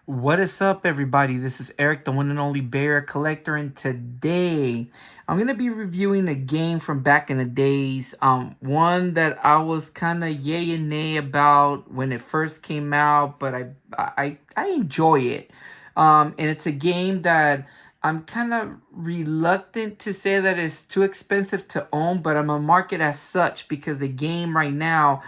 What is up, everybody? This is Eric, the one and only bear collector, and today I'm gonna be reviewing a game from back in the days. One that I was kind of yay and nay about when it first came out, but I enjoy it. And it's a game that I'm kind of reluctant to say that it's too expensive to own, but I'm gonna mark it as such because the game right now,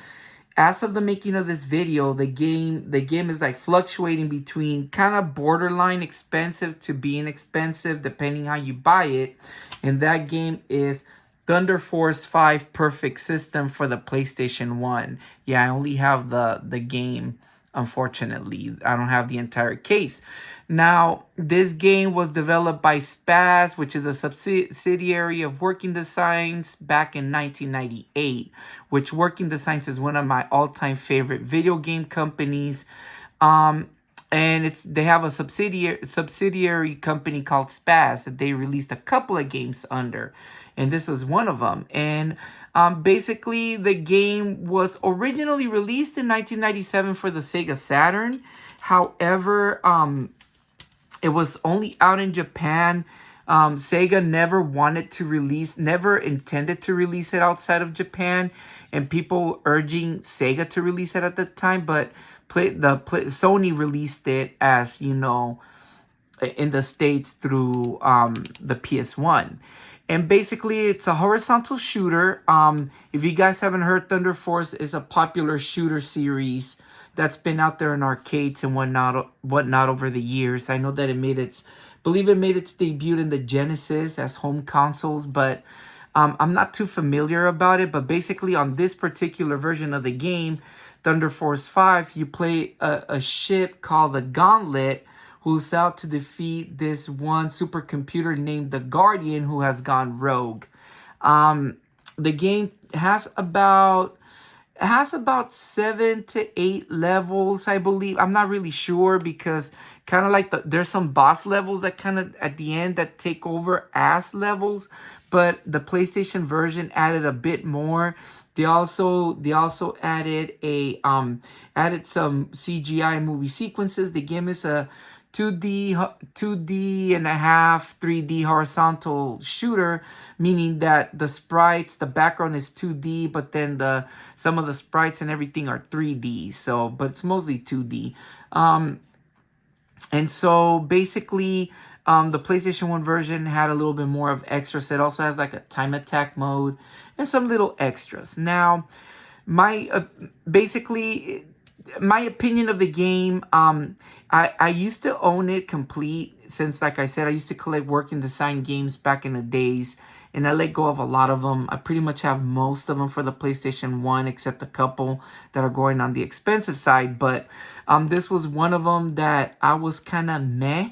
as of the making of this video, the game is like fluctuating between kind of borderline expensive to being expensive depending how you buy it. And that game is Thunder Force 5 Perfect System for the PlayStation 1. Yeah, I only have the game. Unfortunately, I don't have the entire case. Now, this game was developed by Spaz, which is a subsidiary of Working Designs back in 1998, which Working Designs is one of my all-time favorite video game companies. Um, and they have a subsidiary company called Spaz that they released a couple of games under, and this was one of them. And basically, the game was originally released in 1997 for the Sega Saturn. However, it was only out in Japan. Sega never intended to release it outside of Japan, and people urging Sega to release it at the time, but Sony released it as, in the States through the PS1. And basically, it's a horizontal shooter. If you guys haven't heard, Thunder Force is a popular shooter series that's been out there in arcades and whatnot over the years. I know that believe it made its debut in the Genesis as home consoles, but I'm not too familiar about it. But basically, on this particular version of the game, Thunder Force 5, you play a ship called the Gauntlet, who's out to defeat this one supercomputer named the Guardian, who has gone rogue. The game has about 7 to 8 levels, I believe. I'm not really sure because kind of like there's some boss levels that kind of at the end that take over as levels, but the PlayStation version added a bit more. They also added added some CGI movie sequences. The game is a 2D and a half 3D horizontal shooter, meaning that the background is 2D, but then some of the sprites and everything are 3D. So, but it's mostly 2D. And so basically, the PlayStation 1 version had a little bit more of extras. It also has like a time attack mode and some little extras. Now, basically, my opinion of the game, I used to own it complete since, like I said, I used to collect Working Design games back in the days, and I let go of a lot of them. I pretty much have most of them for the PlayStation 1, except a couple that are going on the expensive side. But this was one of them that I was kind of meh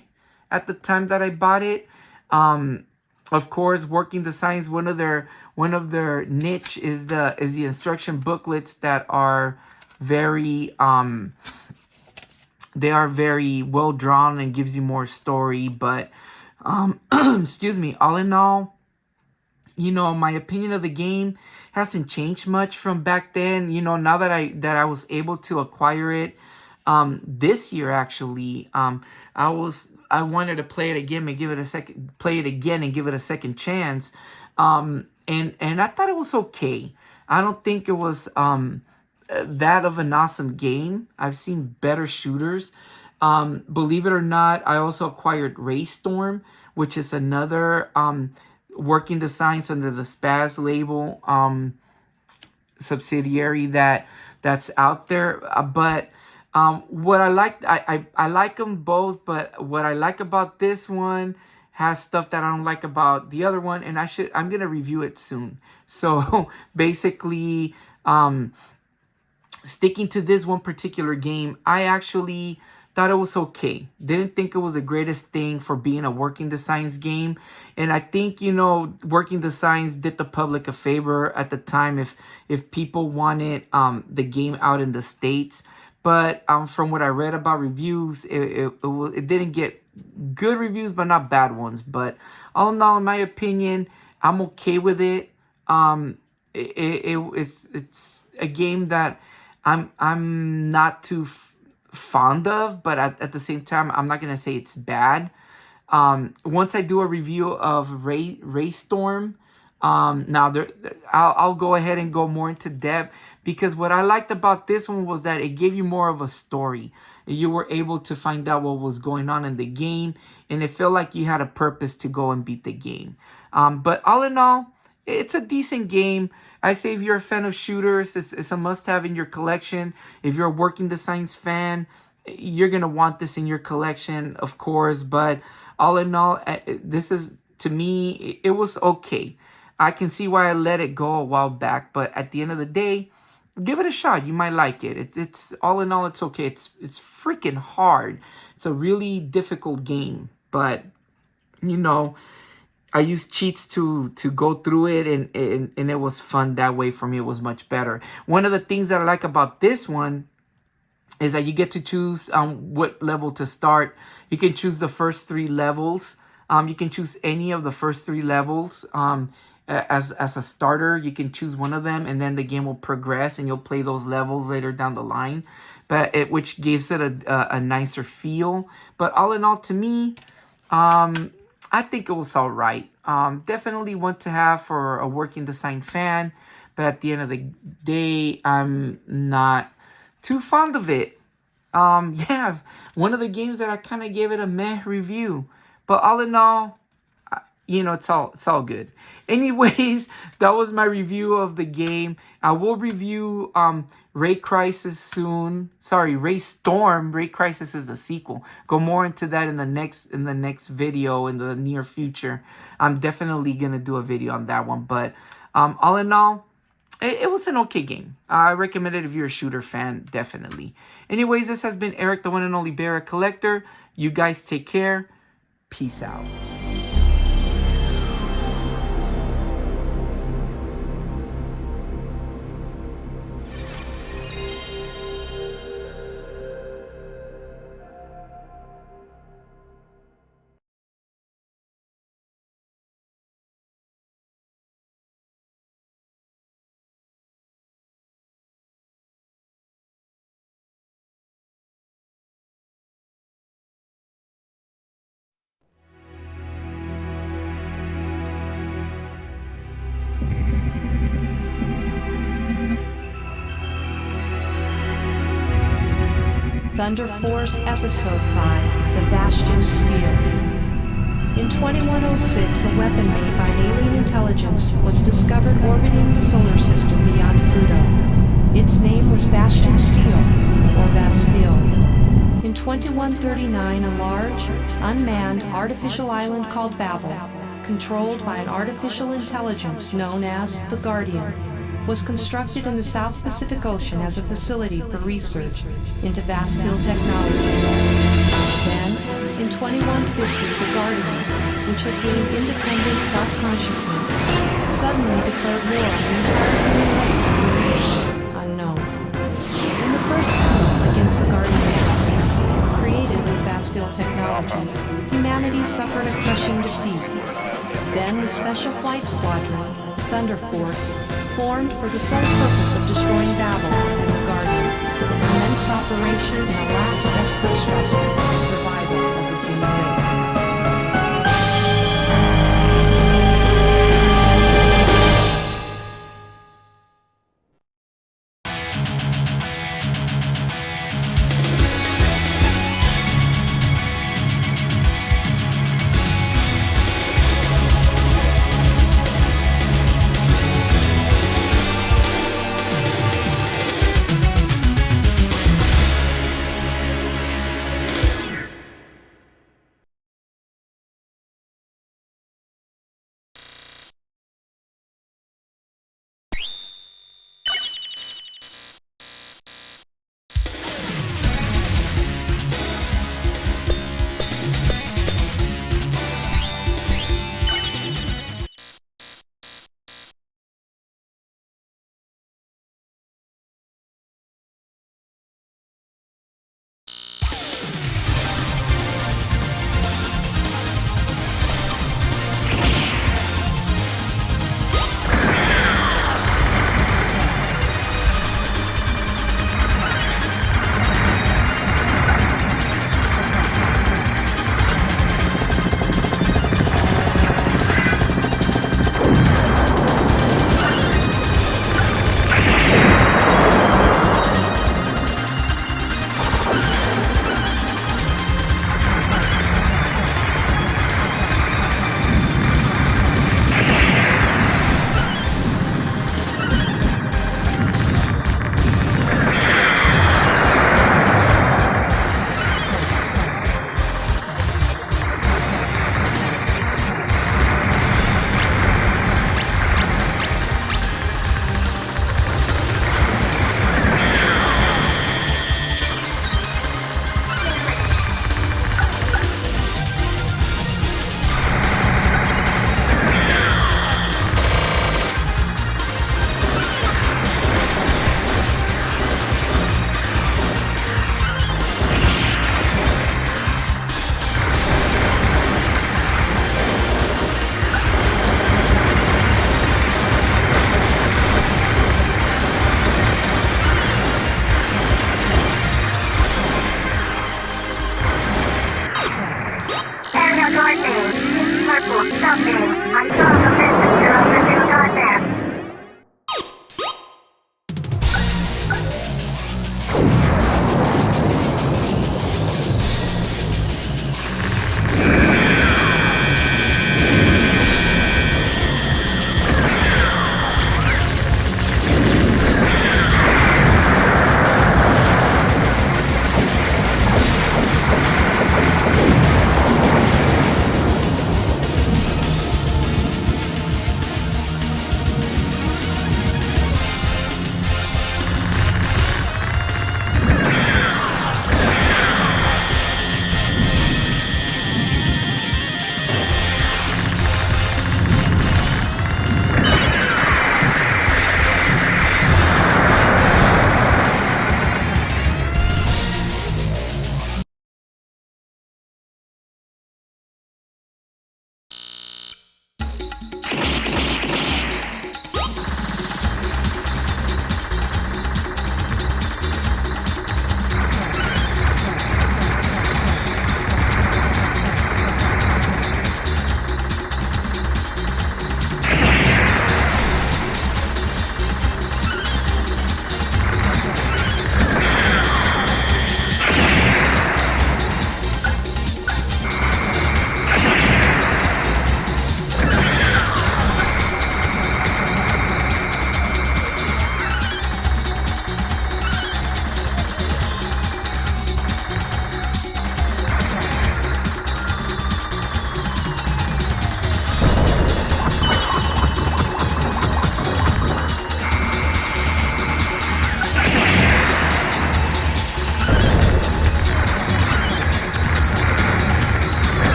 at the time that I bought it. Of course, Working Designs, one of their niche is the instruction booklets that are very they are very well drawn and gives you more story. But excuse me, all in all, my opinion of the game hasn't changed much from back then. Now that I was able to acquire it this year, actually, I wanted to play it again and give it a second chance. And I thought it was okay. I don't think it was that of an awesome game. I've seen better shooters. Believe it or not, I also acquired Raystorm, which is another Working Designs under the Spaz label subsidiary that's out there. But what I like, I like them both. But what I like about this one has stuff that I don't like about the other one, and I'm gonna review it soon. So basically, sticking to this one particular game, I actually thought it was okay. Didn't think it was the greatest thing for being a Working Designs game. And I think, Working Designs did the public a favor at the time if people wanted the game out in the States. But from what I read about reviews, it didn't get good reviews, but not bad ones. But all in all, in my opinion, I'm okay with it. It's a game that I'm not too fond of, but at the same time, I'm not gonna say it's bad. Once I do a review of Ray Storm, now I'll go ahead and go more into depth, because what I liked about this one was that it gave you more of a story. You were able to find out what was going on in the game, and it felt like you had a purpose to go and beat the game. But all in all, it's a decent game. I say if you're a fan of shooters, it's a must-have in your collection. If you're a Working Designs fan, you're going to want this in your collection, of course. But all in all, this is, to me, it was okay. I can see why I let it go a while back, but at the end of the day, give it a shot. You might like it. It's all in all, it's okay. It's freaking hard. It's a really difficult game, but you know, I used cheats to go through it, and it was fun that way. For me, it was much better. One of the things that I like about this one is that you get to choose what level to start. You can choose the first 3 levels. You can choose any of the first 3 levels as a starter. You can choose one of them, and then the game will progress, and you'll play those levels later down the line. But which gives it a nicer feel. But all in all, to me, I think it was all right. Definitely one to have for a Working Design fan, but at the end of the day, I'm not too fond of it. Yeah, one of the games that I kind of gave it a meh review, but all in all, you know, it's all good. Anyways, that was my review of the game. I will review Ray Crisis soon. Sorry, Ray Storm. Ray Crisis is the sequel. Go more into that in the next video in the near future. I'm definitely gonna do a video on that one. But all in all, it was an okay game. I recommend it if you're a shooter fan, definitely. Anyways, this has been Eric, the one and only Bear Collector. You guys take care. Peace out. Thunder Force Episode 5, The Bastion Steel. In 2106, a weapon made by alien intelligence was discovered orbiting the solar system beyond Pluto. Its name was Bastion Steel, or Bastille. In 2139, a large, unmanned artificial island called Babel, controlled by an artificial intelligence known as the Guardian, was constructed in the South Pacific Ocean as a facility for research into Bastille technology. Then, in 2150, the Guardian, which had gained independent self-consciousness, suddenly declared war on the entire human race for reasons unknown. In the first battle against the Guardian's weapons, created with Bastille technology, humanity suffered a crushing defeat. Then the Special Flight Squadron, Thunder Force, formed for the sole purpose of destroying Babel and the Guardian, commenced operation in a last desperate